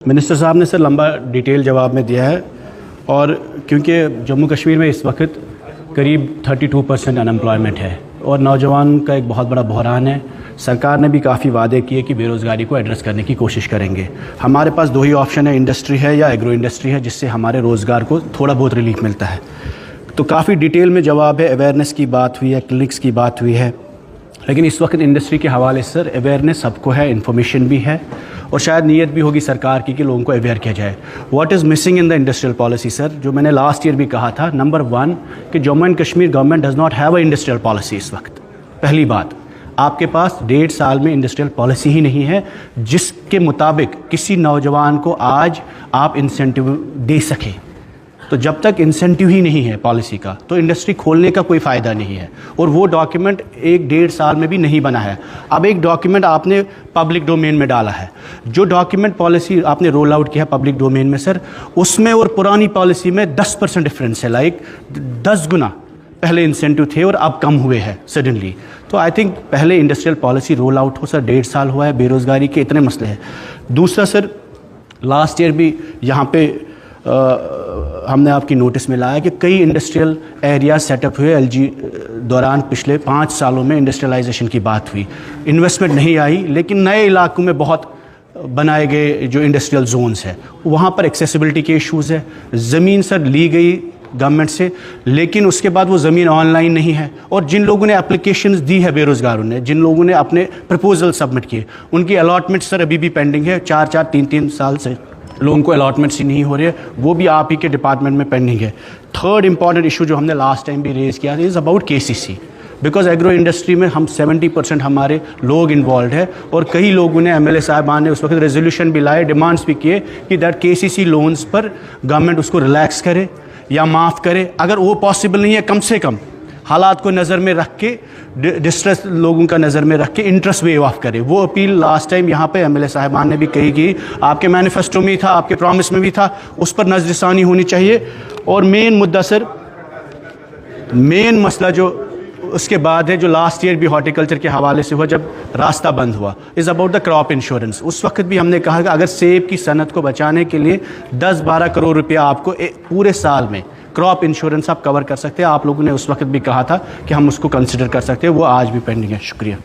Minister साहब ने sir लंबा डिटेल जवाब में दिया है और क्योंकि जम्मू कश्मीर में इस वक्त करीब 32% अनएम्प्लॉयमेंट है और नौजवान का एक बहुत बड़ा बहरान है। सरकार ने भी काफ़ी वादे किए कि बेरोज़गारी को एड्रेस करने की कोशिश करेंगे। हमारे पास दो ही ऑप्शन है, इंडस्ट्री है या एग्रो इंडस्ट्री है, जिससे हमारे रोज़गार को थोड़ा बहुत रिलीफ मिलता है। तो काफ़ी डिटेल में जवाब है, अवेयरनेस की बात हुई है, क्लिनिक्स की बात हुई है, लेकिन इस वक्त इंडस्ट्री के हवाले से सर अवेयरनेस सबको है, इन्फॉर्मेशन भी है और शायद नीयत भी होगी सरकार की कि लोगों को अवेयर किया जाए। What is missing in the industrial policy sir, जो मैंने लास्ट ईयर भी कहा था, नंबर 1 कि Jammu and Kashmir government does not have a industrial policy इस वक्त। पहली बात, आपके पास 1.5 साल में इंडस्ट्रियल पॉलिसी ही नहीं है जिसके मुताबिक किसी नौजवान को आज आप इंसेंटिव दे सकें। तो जब तक इंसेंटिव ही नहीं है पॉलिसी का तो इंडस्ट्री खोलने का कोई फ़ायदा नहीं है और वो डॉक्यूमेंट 1-1.5 साल में भी नहीं बना है। अब एक डॉक्यूमेंट आपने पब्लिक डोमेन में डाला है, जो डॉक्यूमेंट पॉलिसी आपने रोल आउट किया पब्लिक डोमेन में सर, उसमें और पुरानी पॉलिसी में 10% डिफरेंस है, लाइक 10 गुना पहले इंसेंटिव थे और अब कम हुए हैं सडनली। तो आई थिंक पहले इंडस्ट्रियल पॉलिसी रोल आउट हो सर, 1.5 साल हुआ है, बेरोज़गारी के इतने मसले हैं। दूसरा सर, लास्ट ईयर भी यहाँ पे हमने आपकी नोटिस में लाया कि कई इंडस्ट्रियल एरिया सेटअप हुए एलजी दौरान, पिछले 5 सालों में इंडस्ट्रियलाइजेशन की बात हुई, इन्वेस्टमेंट नहीं आई, लेकिन नए इलाकों में बहुत बनाए गए जो इंडस्ट्रियल जोन्स हैं वहाँ पर एक्सेसिबिलिटी के इश्यूज़ है। ज़मीन सर ली गई गवर्नमेंट से, लेकिन उसके बाद वो ज़मीन ऑनलाइन नहीं है और जिन लोगों ने एप्लीकेशंस दी है, बेरोज़गारों ने, जिन लोगों ने अपने प्रपोजल सबमिट किए, उनकी अलॉटमेंट सर अभी भी पेंडिंग है। 4-4, 3-3 साल से लोगों को अलॉटमेंट्स ही नहीं हो रही है, वो भी आप ही के डिपार्टमेंट में पेंडिंग है। थर्ड इंपॉर्टेंट इशू जो हमने लास्ट टाइम भी रेज़ किया is about KCC, because agro industry में हम 70% हमारे लोग इन्वॉल्व है और कई लोगों ने, एमएलए साहबान ने उस वक्त रेजोल्यूशन भी लाए, डिमांड्स भी किए कि दैट केसीसी लोन्स पर गवर्नमेंट उसको रिलैक्स करे या माफ़ करे। अगर वो पॉसिबल नहीं है, कम से कम हालात को नज़र में रख के, डिस्ट्रेस लोगों का नज़र में रख के इंटरेस्ट वेव ऑफ करे। वो अपील लास्ट टाइम यहाँ पे एमएलए साहिबान ने भी कही कि आपके मैनिफेस्टो में था, आपके प्रॉमिस में भी था, उस पर नज़रसानी होनी चाहिए। और मेन मुद्दा सर, मेन मसला जो उसके बाद है, जो लास्ट ईयर भी हॉर्टिकल्चर के हवाले से हुआ जब रास्ता बंद हुआ, is about the crop insurance. उस वक्त भी हमने कहा कि अगर सेब की सनत को बचाने के लिए 10-12 करोड़ रुपया आपको पूरे साल में क्रॉप इंश्योरेंस आप कवर कर सकते हैं, आप लोगों ने उस वक्त भी कहा था कि हम उसको कंसिडर कर सकते हैं, वो आज भी पेंडिंग है। शुक्रिया।